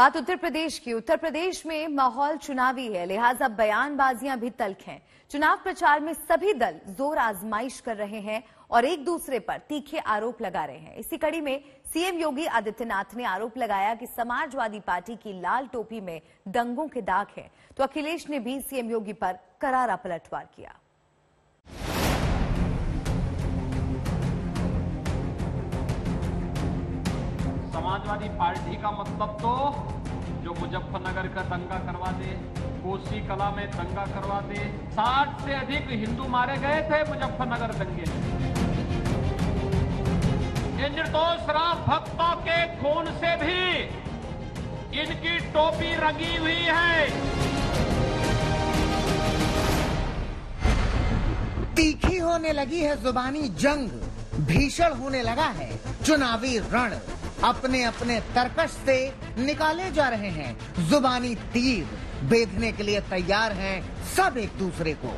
बात उत्तर प्रदेश की। उत्तर प्रदेश में माहौल चुनावी है, लिहाजा बयानबाजियां भी तल्ख हैं। चुनाव प्रचार में सभी दल जोर आजमाइश कर रहे हैं और एक दूसरे पर तीखे आरोप लगा रहे हैं। इसी कड़ी में सीएम योगी आदित्यनाथ ने आरोप लगाया कि समाजवादी पार्टी की लाल टोपी में दंगों के दाग हैं, तो अखिलेश ने भी सीएम योगी पर करारा पलटवार किया। समाजवादी पार्टी का मतलब तो जो मुजफ्फरनगर का दंगा करवा दे, कोसी कला में दंगा करवा दे। 60 से अधिक हिंदू मारे गए थे मुजफ्फरनगर दंगे में। इन निर्दोष राम भक्तों के खून से भी इनकी टोपी रंगी हुई है। तीखी होने लगी है जुबानी जंग, भीषण होने लगा है चुनावी रण। अपने अपने तर्कश से निकाले जा रहे हैं जुबानी तीर, बेधने के लिए तैयार हैं सब एक दूसरे को।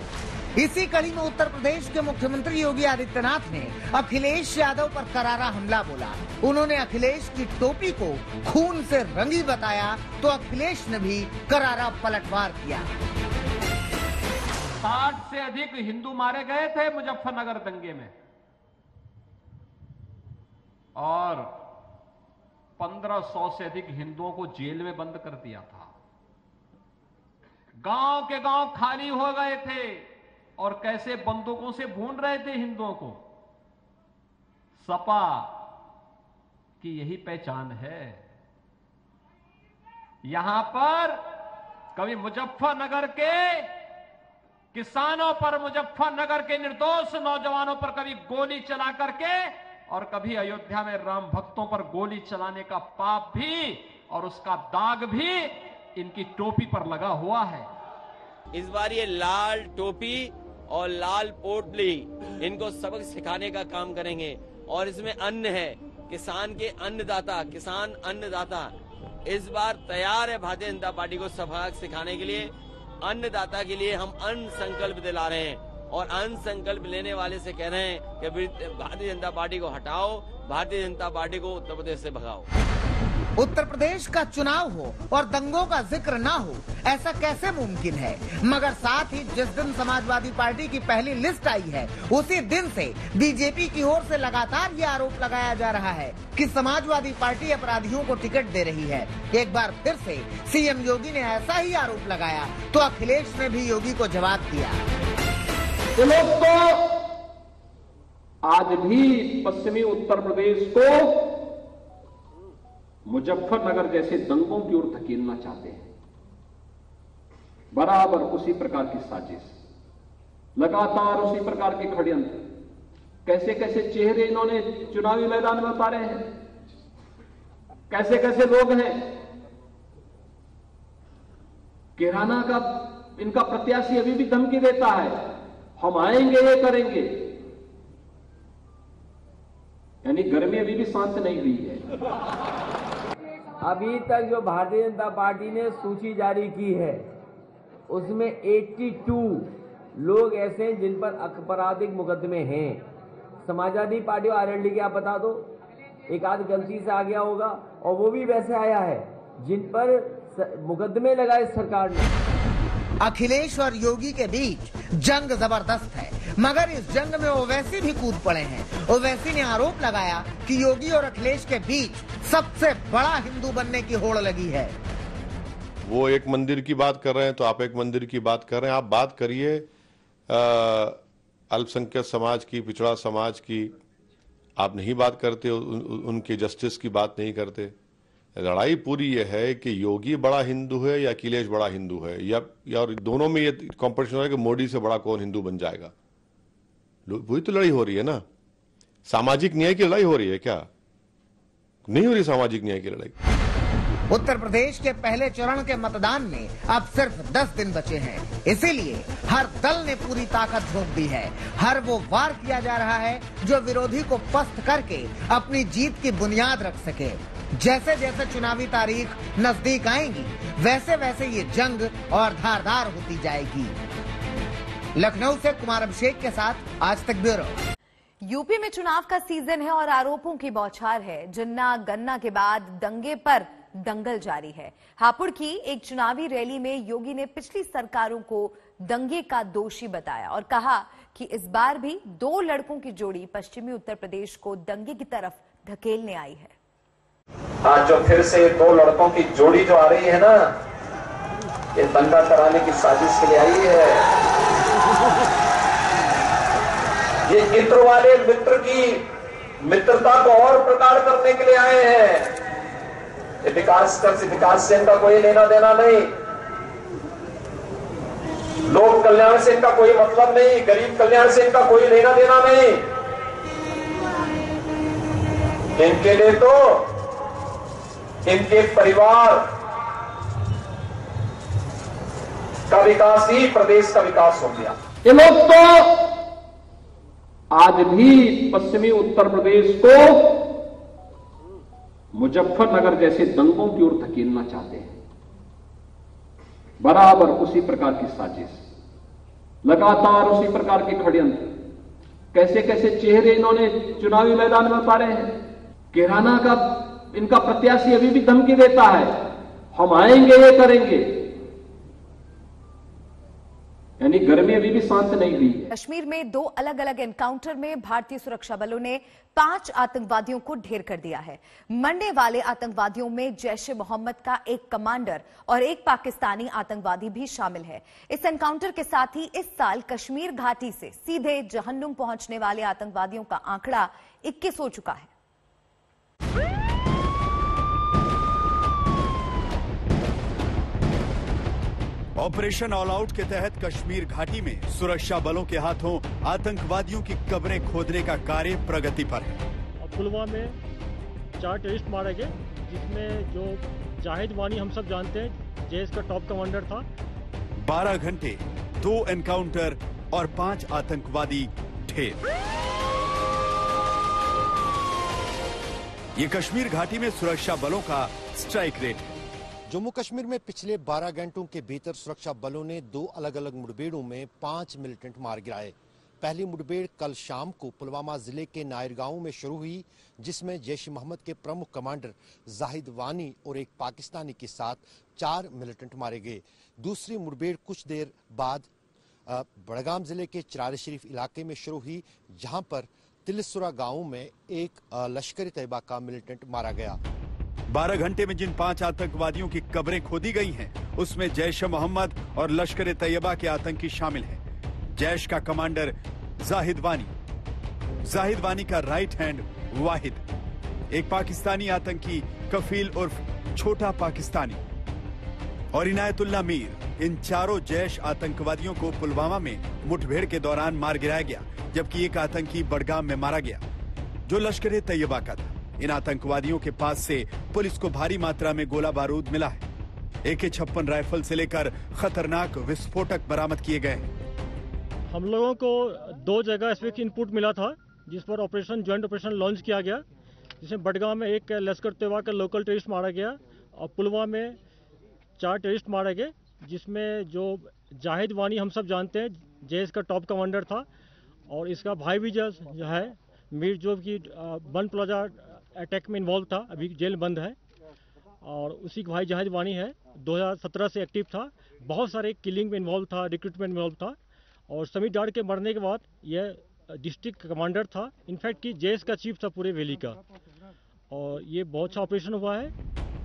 इसी कड़ी में उत्तर प्रदेश के मुख्यमंत्री योगी आदित्यनाथ ने अखिलेश यादव पर करारा हमला बोला। उन्होंने अखिलेश की टोपी को खून से रंगी बताया, तो अखिलेश ने भी करारा पलटवार किया। 60 से अधिक हिंदू मारे गए थे मुजफ्फरनगर दंगे में और 1500 से अधिक हिंदुओं को जेल में बंद कर दिया था। गांव के गांव खाली हो गए थे और कैसे बंदूकों से भून रहे थे हिंदुओं को। सपा की यही पहचान है। यहां पर कभी मुजफ्फरनगर के किसानों पर, मुजफ्फरनगर के निर्दोष नौजवानों पर कभी गोली चला करके और कभी अयोध्या में राम भक्तों पर गोली चलाने का पाप भी और उसका दाग भी इनकी टोपी पर लगा हुआ है। इस बार ये लाल टोपी और लाल पोटली इनको सबक सिखाने का काम करेंगे। और इसमें अन्न है, किसान के अन्नदाता, किसान अन्नदाता इस बार तैयार है भारतीय जनता पार्टी को सबक सिखाने के लिए। अन्नदाता के लिए हम अन्न संकल्प दिला रहे हैं और अन्न संकल्प लेने वाले से कह रहे हैं कि भारतीय जनता पार्टी को हटाओ, भारतीय जनता पार्टी को उत्तर प्रदेश से भगाओ। उत्तर प्रदेश का चुनाव हो और दंगों का जिक्र ना हो, ऐसा कैसे मुमकिन है? मगर साथ ही जिस दिन समाजवादी पार्टी की पहली लिस्ट आई है, उसी दिन से बीजेपी की ओर से लगातार ये आरोप लगाया जा रहा है कि समाजवादी पार्टी अपराधियों को टिकट दे रही है। एक बार फिर से सीएम योगी ने ऐसा ही आरोप लगाया, तो अखिलेश ने भी योगी को जवाब दिया। ये लोग तो आज भी पश्चिमी उत्तर प्रदेश को मुजफ्फरनगर जैसे दंगों की ओर धकेलना चाहते हैं। बराबर उसी प्रकार की साजिश, लगातार उसी प्रकार के षड्यंत्र, कैसे कैसे चेहरे इन्होंने चुनावी मैदान में उतारे हैं, कैसे कैसे लोग हैं। किराना का इनका प्रत्याशी अभी भी धमकी देता है, हम आएंगे, ये करेंगे। यानी गर्मी अभी भी शांत नहीं हुई है। अभी तक जो भारतीय जनता पार्टी ने सूची जारी की है, उसमें 82 लोग ऐसे हैं जिन पर आपराधिक मुकदमे हैं। समाजवादी पार्टी और आरएलडी के आप बता दो, एक आध गलती से आ गया होगा, और वो भी वैसे आया है जिन पर मुकदमे लगाए सरकार ने। अखिलेश और योगी के बीच जंग जबरदस्त है, मगर इस जंग में ओवैसी भी कूद पड़े हैं। ओवैसी ने आरोप लगाया कि योगी और अखिलेश के बीच सबसे बड़ा हिंदू बनने की होड़ लगी है। वो एक मंदिर की बात कर रहे हैं तो आप एक मंदिर की बात कर रहे हैं। आप बात करिए अल्पसंख्यक समाज की, पिछड़ा समाज की, आप नहीं बात करते, उनके जस्टिस की बात नहीं करते। लड़ाई पूरी ये है कि योगी बड़ा हिंदू है या अखिलेश बड़ा हिंदू है, या और दोनों में ये कॉम्पिटिशन है कि मोदी से बड़ा कौन हिंदू बन जाएगा। वही तो लड़ाई हो रही है ना। सामाजिक न्याय की लड़ाई हो रही है क्या? नहीं हो रही सामाजिक न्याय की लड़ाई। उत्तर प्रदेश के पहले चरण के मतदान में अब सिर्फ 10 दिन बचे हैं, इसीलिए हर दल ने पूरी ताकत झोंक दी है। हर वो वार किया जा रहा है जो विरोधी को पस्त करके अपनी जीत की बुनियाद रख सके। जैसे जैसे चुनावी तारीख नजदीक आएंगी, वैसे वैसे ये जंग और धारदार होती जाएगी। लखनऊ से कुमार अभिषेक के साथ आज तक ब्यूरो। यूपी में चुनाव का सीजन है और आरोपों की बौछार है। जिन्ना गन्ना के बाद दंगे पर दंगल जारी है। हापुड़ की एक चुनावी रैली में योगी ने पिछली सरकारों को दंगे का दोषी बताया और कहा कि इस बार भी 2 लड़कों की जोड़ी पश्चिमी उत्तर प्रदेश को दंगे की तरफ धकेलने आई है। आज जो फिर से 2 लड़कों की जोड़ी जो आ रही है ना, ये दंगा कराने की साजिश के लिए आई है। ये इत्र वाले मित्र की मित्रता को और प्रकार करने के लिए आए हैं। ये विकास से इनका कोई लेना देना नहीं, लोक कल्याण से इनका कोई मतलब नहीं, गरीब कल्याण से इनका कोई लेना देना नहीं। इनके लिए तो इनके परिवार का विकास ही प्रदेश का विकास हो गया। ये लोग तो आज भी पश्चिमी उत्तर प्रदेश को मुजफ्फरनगर जैसे दंगों की ओर धकेलना चाहते हैं। बराबर उसी प्रकार की साजिश, लगातार उसी प्रकार के षड्यंत्र, कैसे कैसे चेहरे इन्होंने चुनावी मैदान में उतारे हैं। किराना का इनका प्रत्याशी अभी भी धमकी देता है, हम आएंगे, ये करेंगे, यानी गर्मी अभी भी शांत नहीं हुई है। कश्मीर में 2 अलग अलग एनकाउंटर में भारतीय सुरक्षा बलों ने 5 आतंकवादियों को ढेर कर दिया है। मरने वाले आतंकवादियों में जैश-ए-मोहम्मद का एक कमांडर और एक पाकिस्तानी आतंकवादी भी शामिल है। इस एनकाउंटर के साथ ही इस साल कश्मीर घाटी से सीधे जहन्नुम पहुंचने वाले आतंकवादियों का आंकड़ा 21 हो चुका है। ऑपरेशन ऑल आउट के तहत कश्मीर घाटी में सुरक्षा बलों के हाथों आतंकवादियों की कब्रें खोदने का कार्य प्रगति पर है। पुलवामा में 4 टेररिस्ट मारे गए, जिसमें जो जाहिद वानी हम सब जानते हैं, जेएस का टॉप कमांडर था। 12 घंटे, 2 एनकाउंटर और 5 आतंकवादी ढेर। ये कश्मीर घाटी में सुरक्षा बलों का स्ट्राइक रेट है। जम्मू कश्मीर में पिछले 12 घंटों के भीतर सुरक्षा बलों ने 2 अलग अलग मुठभेड़ों में 5 मिलिटेंट मार गिराए। पहली मुठभेड़ कल शाम को पुलवामा जिले के नायर गांव में शुरू हुई, जिसमें जैश-ए-मोहम्मद के प्रमुख कमांडर जाहिद वानी और एक पाकिस्तानी के साथ 4 मिलिटेंट मारे गए। दूसरी मुठभेड़ कुछ देर बाद बड़गाम जिले के चिरार शरीफ इलाके में शुरू हुई, जहां पर तिलसुरा गांव में एक लश्कर-ए-तैयबा का मिलिटेंट मारा गया। 12 घंटे में जिन 5 आतंकवादियों की कब्रें खोदी गई हैं, उसमें जैश-ए-मोहम्मद और लश्कर-ए-तैयबा के आतंकी शामिल हैं। जैश का कमांडर जाहिद वानी का राइट हैंड वाहिद, एक पाकिस्तानी आतंकी कफील उर्फ छोटा पाकिस्तानी और इनायतुल्लाह मीर। इन चारों जैश आतंकवादियों को पुलवामा में मुठभेड़ के दौरान मार गिराया गया, जबकि एक आतंकी बडगाम में मारा गया जो लश्कर-ए-तैयबा का था। इन आतंकवादियों के पास से पुलिस को भारी मात्रा में गोला बारूद मिला है। AK-56 राइफल से लेकर खतरनाक विस्फोटक बरामद किए गए हैं। हम लोगों को 2 जगह स्पेसिफिक इनपुट मिला था, जिस पर ज्वाइंट ऑपरेशन लॉन्च किया गया, जिसमें बडगाम में एक लश्कर-ए-तैयबा का लोकल टेररिस्ट मारा गया और पुलवामा में 4 टेररिस्ट मारे गए, जिसमें जो जाहिद वानी हम सब जानते हैं, जेएस का टॉप कमांडर था और इसका भाई भी जो है मीर, जो कि बन प्लाजा अटैक में इन्वॉल्व था, अभी जेल बंद है। और उसी का भाई जाहिद वानी है, 2017 से एक्टिव था, बहुत सारे किलिंग में इन्वॉल्व था, रिक्रूटमेंट में इन्वॉल्व था। और समीर डार के मरने के बाद यह डिस्ट्रिक्ट कमांडर था, इनफैक्ट कि जेएस का चीफ था पूरे वैली का, और ये बहुत अच्छा ऑपरेशन हुआ है।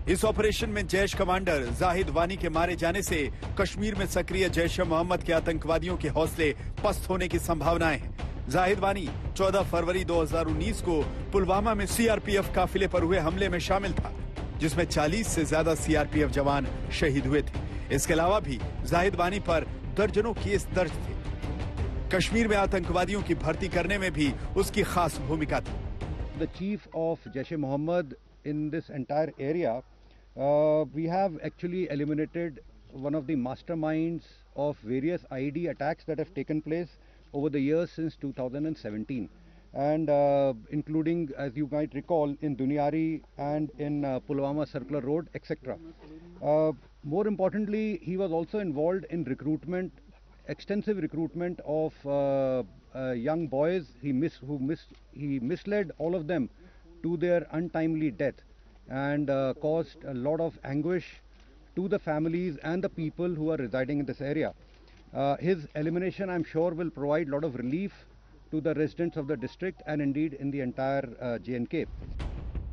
इस ऑपरेशन में जैश कमांडर जाहिद वानी के मारे जाने से कश्मीर में सक्रिय जैश-ए-मोहम्मद के आतंकवादियों के हौसले पस्त होने की संभावनाएं हैं। जाहिद वानी 14 फरवरी 2019 को पुलवामा में सीआरपीएफ काफिले पर हुए हमले में शामिल था, जिसमें 40 से ज्यादा सीआरपीएफ जवान शहीद हुए थे। इसके अलावा भी जाहिद वानी पर दर्जनों केस दर्ज थे। कश्मीर में आतंकवादियों की भर्ती करने में भी उसकी खास भूमिका थी। The chief of Jaish-e-Mohammed in this entire area, we have actually eliminated one of the masterminds of various IED attacks that have taken place over the years since 2017, and including, as you might recall, in Dunyari and in Pulwama Circular Road, etc. More importantly, he was also involved in recruitment, extensive recruitment of young boys. He misled all of them to their untimely death. and caused a lot of anguish to the families and the people who are residing in this area. His elimination, I'm sure, will provide a lot of relief to the residents of the district and indeed in the entire J&K.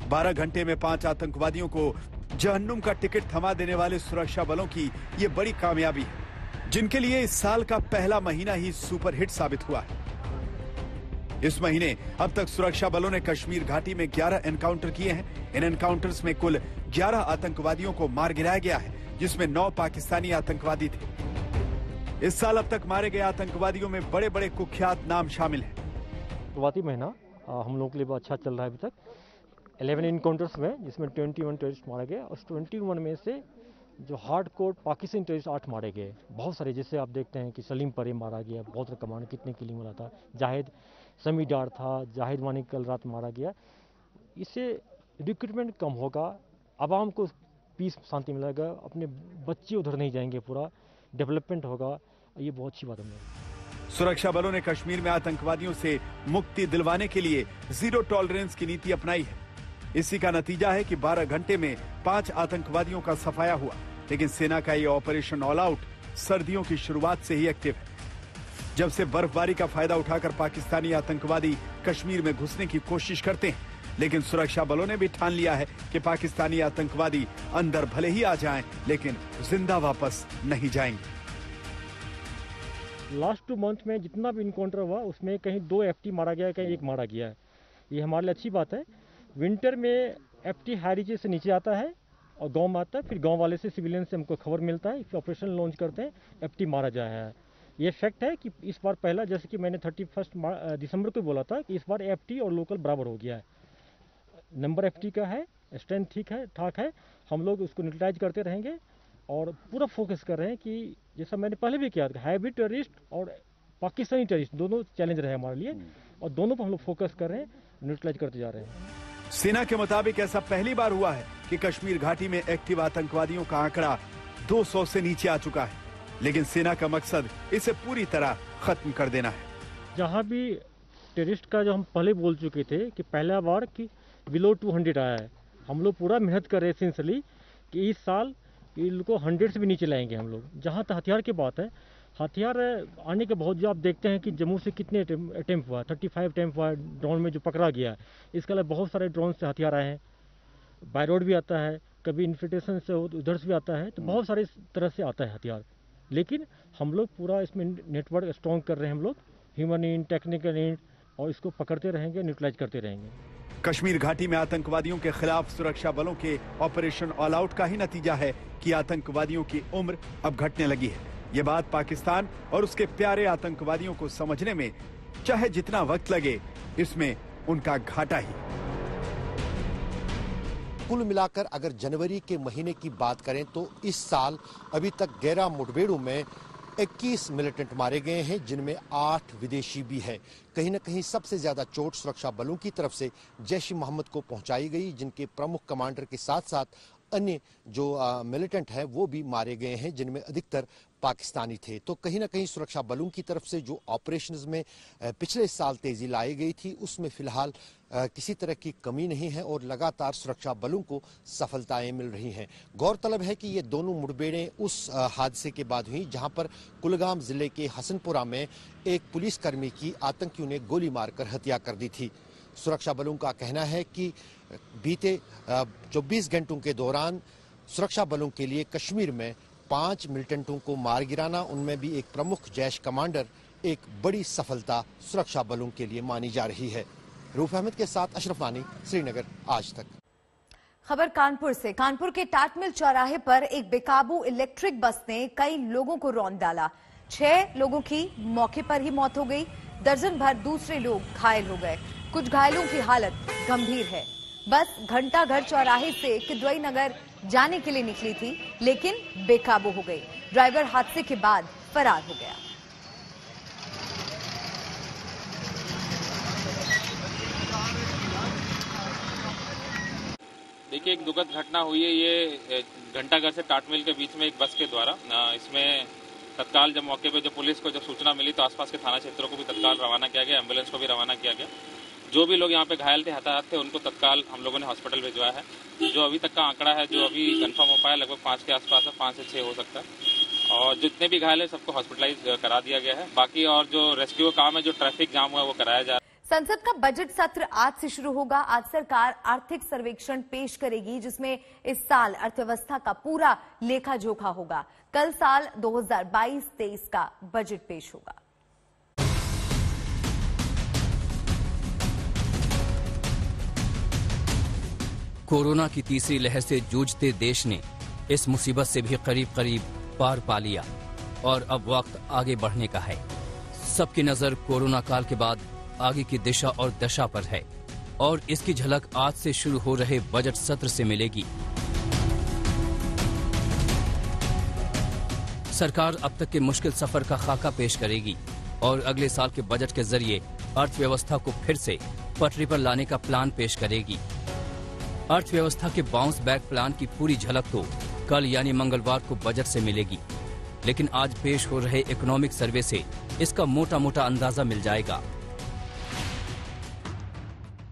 12 घंटे में 5 आतंकवादियों को जहन्नुम का ticket थमा देने वाले सुरक्षा बलों की ये बड़ी कामयाबी है, जिनके लिए इस साल का पहला महीना ही सुपरहिट साबित हुआ है। इस महीने अब तक सुरक्षा बलों ने कश्मीर घाटी में 11 एनकाउंटर किए हैं। इन एनकाउंटर्स में कुल 11 आतंकवादियों को मार गिराया गया है, जिसमें 9 पाकिस्तानी आतंकवादी थे। इस साल अब तक मारे गए आतंकवादियों में बड़े बड़े कुख्यात नाम शामिल हैं। शुरुआती महीना हम लोग के लिए बहुत अच्छा चल रहा है अभी तक। 11 इनकाउंटर्स में, जिसमें 21 टेररिस्ट मारे गए, और 21 में से जो हार्ड कोर पाकिस्तानी टेररिस्ट 8 मारे गए। बहुत सारे, जैसे आप देखते हैं कि सलीम परे मारा गया, बहुत कमांड कितने किलिंग वाला था। जाहिद समी डार था, जाहिद वानी कल रात मारा गया। इससे रिक्रूटमेंट कम होगा, आवाम को पीस शांति मिलेगा, अपने बच्चे उधर नहीं जाएंगे, पूरा डेवलपमेंट होगा। ये बहुत अच्छी बात है। सुरक्षा बलों ने कश्मीर में आतंकवादियों से मुक्ति दिलवाने के लिए जीरो टॉलरेंस की नीति अपनाई है। इसी का नतीजा है कि 12 घंटे में 5 आतंकवादियों का सफाया हुआ। लेकिन सेना का ये ऑपरेशन ऑल आउट सर्दियों की शुरुआत से ही एक्टिव है। जब से बर्फबारी का फायदा उठाकर पाकिस्तानी आतंकवादी कश्मीर में घुसने की कोशिश करते हैं, लेकिन सुरक्षा बलों ने भी ठान लिया है कि पाकिस्तानी आतंकवादी अंदर भले ही आ जाएं, लेकिन जिंदा वापस नहीं जाएंगे। लास्ट 2 मंथ में जितना भी इनकाउंटर हुआ, उसमें कहीं 2 FT मारा गया है, कहीं 1 मारा गया है। ये हमारे लिए अच्छी बात है। विंटर में FT हाई रीचेस से नीचे आता है और गांव में आता है, फिर गांव वाले से, सिविलियन से हमको खबर मिलता है, फिर ऑपरेशन लॉन्च करते हैं, FT मारा जाए है। ये फैक्ट है कि इस बार पहला, जैसे कि मैंने 31 दिसंबर को बोला था कि इस बार FT और लोकल बराबर हो गया है। नंबर FT का है, स्ट्रेंथ ठीक है, ठाक है। हम लोग उसको न्यूट्रलाइज करते रहेंगे और पूरा फोकस कर रहे हैं कि जैसा मैंने पहले भी किया था, हाइब्रिड टेररिस्ट और पाकिस्तानी टेररिस्ट दोनों चैलेंज रहे हमारे लिए, और दोनों पर हम लोग फोकस कर रहे हैं, न्यूट्रलाइज करते जा रहे हैं। सेना के मुताबिक ऐसा पहली बार हुआ है कि कश्मीर घाटी में एक्टिव आतंकवादियों का आंकड़ा 200 से नीचे आ चुका है, लेकिन सेना का मकसद इसे पूरी तरह खत्म कर देना है। जहाँ भी टेररिस्ट का जो हम पहले बोल चुके थे कि पहला बार कि बिलो 200 आया है, हम लोग पूरा मेहनत कर रहे हैं सिंसली कि इस साल इनको 100 से भी नीचे लाएंगे हम लोग। जहाँ तक हथियार की बात है, हथियार आने के बहुत, जो आप देखते हैं कि जम्मू से कितने अटेम्प्ट हुआ, 35 अटेम्प्ट हुआ ड्रोन में जो पकड़ा गया है। इसके अलावा बहुत सारे ड्रोन से हथियार आए हैं, बाय रोड भी आता है, कभी इन्फिल्ट्रेशन से उधर से भी आता है, तो बहुत सारे तरह से आता है हथियार। लेकिन हम लोग पूरा इसमें नेटवर्क स्ट्रॉन्ग कर रहे हैं, हम लोग ह्यूमन इन, टेक्निकल इन, और इसको पकड़ते रहेंगे, न्यूट्रलाइज करते रहेंगे। कश्मीर घाटी में आतंकवादियों के खिलाफ सुरक्षा बलों के ऑपरेशन ऑल आउट का ही नतीजा है कि आतंकवादियों की उम्र अब घटने लगी है। ये बात पाकिस्तान और उसके प्यारे आतंकवादियों को समझने में चाहे जितना वक्त लगे, इसमें उनका घाटा ही। कुल मिलाकर अगर जनवरी के महीने की बात करें तो इस साल अभी तक 11 मुठभेड़ों में 21 मिलिटेंट मारे गए हैं, जिनमें 8 विदेशी भी है। कहीं न कहीं सबसे ज्यादा चोट सुरक्षा बलों की तरफ से जैश-ए-मोहम्मद को पहुंचाई गई, जिनके प्रमुख कमांडर के साथ साथ अन्य जो मिलिटेंट हैं वो भी मारे गए हैं, जिनमें अधिकतर पाकिस्तानी थे। तो कहीं ना कहीं सुरक्षा बलों की तरफ से जो ऑपरेशंस में पिछले साल तेजी लाई गई थी, उसमें फिलहाल किसी तरह की कमी नहीं है और लगातार सुरक्षा बलों को सफलताएं मिल रही हैं। गौरतलब है कि ये दोनों मुठभेड़ें उस हादसे के बाद हुई जहां पर कुलगाम जिले के हसनपुरा में एक पुलिसकर्मी की आतंकियों ने गोली मारकर हत्या कर दी थी। सुरक्षा बलों का कहना है कि बीते 24 घंटों के दौरान सुरक्षा बलों के लिए कश्मीर में 5 मिलिटेंटों को मार गिराना, उनमें भी एक प्रमुख जैश कमांडर, एक बड़ी सफलता सुरक्षा बलों के लिए मानी जा रही है। रूफ अहमद के साथ अशरफ वानी, श्रीनगर, आज तक। खबर कानपुर से। कानपुर के टाटमिल चौराहे पर एक बेकाबू इलेक्ट्रिक बस ने कई लोगों को रौंद डाला। 6 लोगों की मौके पर ही मौत हो गई, दर्जन भर दूसरे लोग घायल हो गए। कुछ घायलों की हालत गंभीर है। बस घंटाघर चौराहे से किदवई नगर जाने के लिए निकली थी, लेकिन बेकाबू हो गई। ड्राइवर हादसे के बाद फरार हो गया। देखिए, एक दुखद घटना हुई है। ये घंटाघर से टाटमिल के बीच में एक बस के द्वारा, इसमें तत्काल जब मौके पे जो पुलिस को जब सूचना मिली तो आसपास के थाना क्षेत्रों को भी तत्काल रवाना किया गया, एम्बुलेंस को भी रवाना किया गया। जो भी लोग यहाँ पे घायल थे, हताहत थे, उनको तत्काल हम लोगों ने हॉस्पिटल भिजवाया है। जो अभी तक का आंकड़ा है, जो अभी कंफर्म हो पाया, लगभग 5 के आसपास है, 5 से 6 हो सकता है। और जितने भी घायल है सबको हॉस्पिटलाइज करा दिया गया है। बाकी और जो रेस्क्यू का काम है, जो ट्रैफिक जाम हुआ है, वो कराया जा रहा है। संसद का बजट सत्र आज से शुरू होगा। आज सरकार आर्थिक सर्वेक्षण पेश करेगी, जिसमें इस साल अर्थव्यवस्था का पूरा लेखा जोखा होगा। कल साल 2022-23 का बजट पेश होगा। कोरोना की तीसरी लहर से जूझते देश ने इस मुसीबत से भी करीब करीब पार पा लिया और अब वक्त आगे बढ़ने का है। सबकी नजर कोरोना काल के बाद आगे की दिशा और दशा पर है और इसकी झलक आज से शुरू हो रहे बजट सत्र से मिलेगी। सरकार अब तक के मुश्किल सफर का खाका पेश करेगी और अगले साल के बजट के जरिए अर्थव्यवस्था को फिर से पटरी पर लाने का प्लान पेश करेगी। अर्थव्यवस्था के बाउंस बैक प्लान की पूरी झलक तो कल यानी मंगलवार को बजट से मिलेगी, लेकिन आज पेश हो रहे इकोनॉमिक सर्वे से इसका मोटा मोटा अंदाजा मिल जाएगा।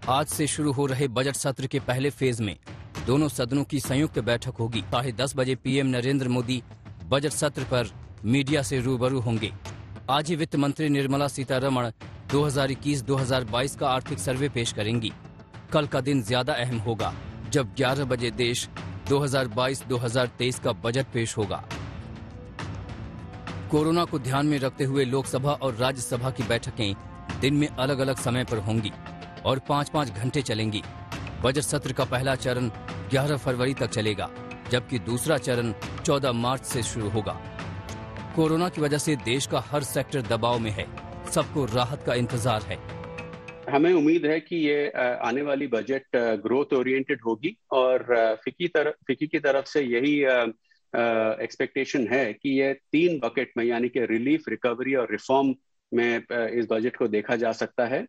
आज से शुरू हो रहे बजट सत्र के पहले फेज में दोनों सदनों की संयुक्त बैठक होगी। 10:30 बजे पीएम नरेंद्र मोदी बजट सत्र पर मीडिया से रूबरू होंगे। आज ही वित्त मंत्री निर्मला सीतारमण 2021-2022 का आर्थिक सर्वे पेश करेंगी। कल का दिन ज्यादा अहम होगा जब 11 बजे देश 2022-2023 का बजट पेश होगा। कोरोना को ध्यान में रखते हुए लोकसभा और राज्यसभा की बैठकें दिन में अलग अलग समय पर होंगी और 5-5 घंटे चलेंगी। बजट सत्र का पहला चरण 11 फरवरी तक चलेगा, जबकि दूसरा चरण 14 मार्च से शुरू होगा। कोरोना की वजह से देश का हर सेक्टर दबाव में है, सबको राहत का इंतजार है। हमें उम्मीद है कि ये आने वाली बजट ग्रोथ ओरिएंटेड होगी और फिक्की की तरफ से यही एक्सपेक्टेशन है कि ये 3 बकेट में यानी कि रिलीफ, रिकवरी और रिफॉर्म में इस बजट को देखा जा सकता है।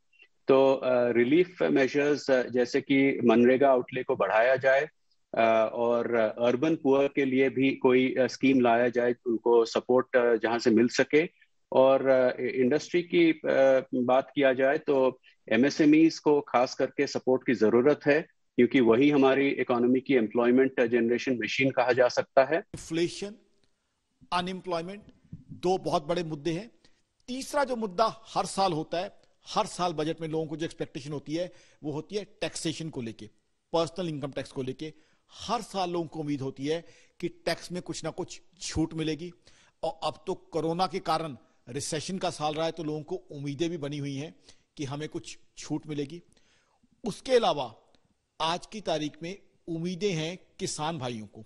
तो रिलीफ मेजर्स जैसे कि मनरेगा आउटले को बढ़ाया जाए और अर्बन पुअर के लिए भी कोई स्कीम लाया जाए, उनको सपोर्ट जहां से मिल सके। और इंडस्ट्री की बात किया जाए तो एमएसएमईज को खास करके सपोर्ट की जरूरत है, क्योंकि वही हमारी इकोनॉमी की एम्प्लॉयमेंट जनरेशन मशीन कहा जा सकता है। इन्फ्लेशन, अनएम्प्लॉयमेंट 2 बहुत बड़े मुद्दे हैं। तीसरा जो मुद्दा हर साल होता है, हर साल बजट में लोगों को जो एक्सपेक्टेशन होती है वो होती है टैक्सेशन को लेके, पर्सनल इनकम टैक्स को लेके। हर साल लोगों को उम्मीद होती है कि टैक्स में कुछ ना कुछ छूट मिलेगी और अब तो कोरोना के कारण रिसेशन का साल रहा है, तो लोगों को उम्मीदें भी बनी हुई हैं कि हमें कुछ छूट मिलेगी। उसके अलावा आज की तारीख में उम्मीदें हैं किसान भाइयों को।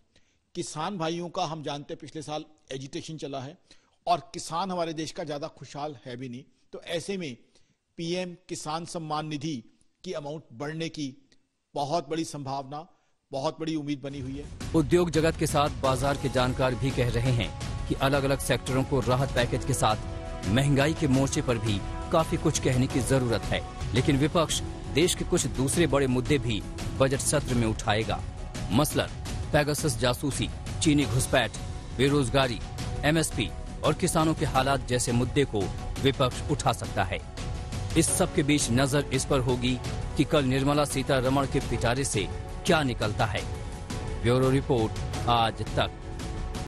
किसान भाइयों का हम जानते हैं पिछले साल एजिटेशन चला है और किसान हमारे देश का ज्यादा खुशहाल है भी नहीं, तो ऐसे में पीएम किसान सम्मान निधि की अमाउंट बढ़ने की बहुत बड़ी संभावना, बहुत बड़ी उम्मीद बनी हुई है। उद्योग जगत के साथ बाजार के जानकार भी कह रहे हैं कि अलग अलग सेक्टरों को राहत पैकेज के साथ महंगाई के मोर्चे पर भी काफी कुछ कहने की जरूरत है। लेकिन विपक्ष देश के कुछ दूसरे बड़े मुद्दे भी बजट सत्र में उठाएगा। मसलन पेगासस जासूसी, चीनी घुसपैठ, बेरोजगारी, एमएसपी और किसानों के हालात जैसे मुद्दे को विपक्ष उठा सकता है। इस सब के बीच नजर इस पर होगी कि कल निर्मला सीतारमण के पिटारे से क्या निकलता है। ब्यूरो रिपोर्ट, आज तक।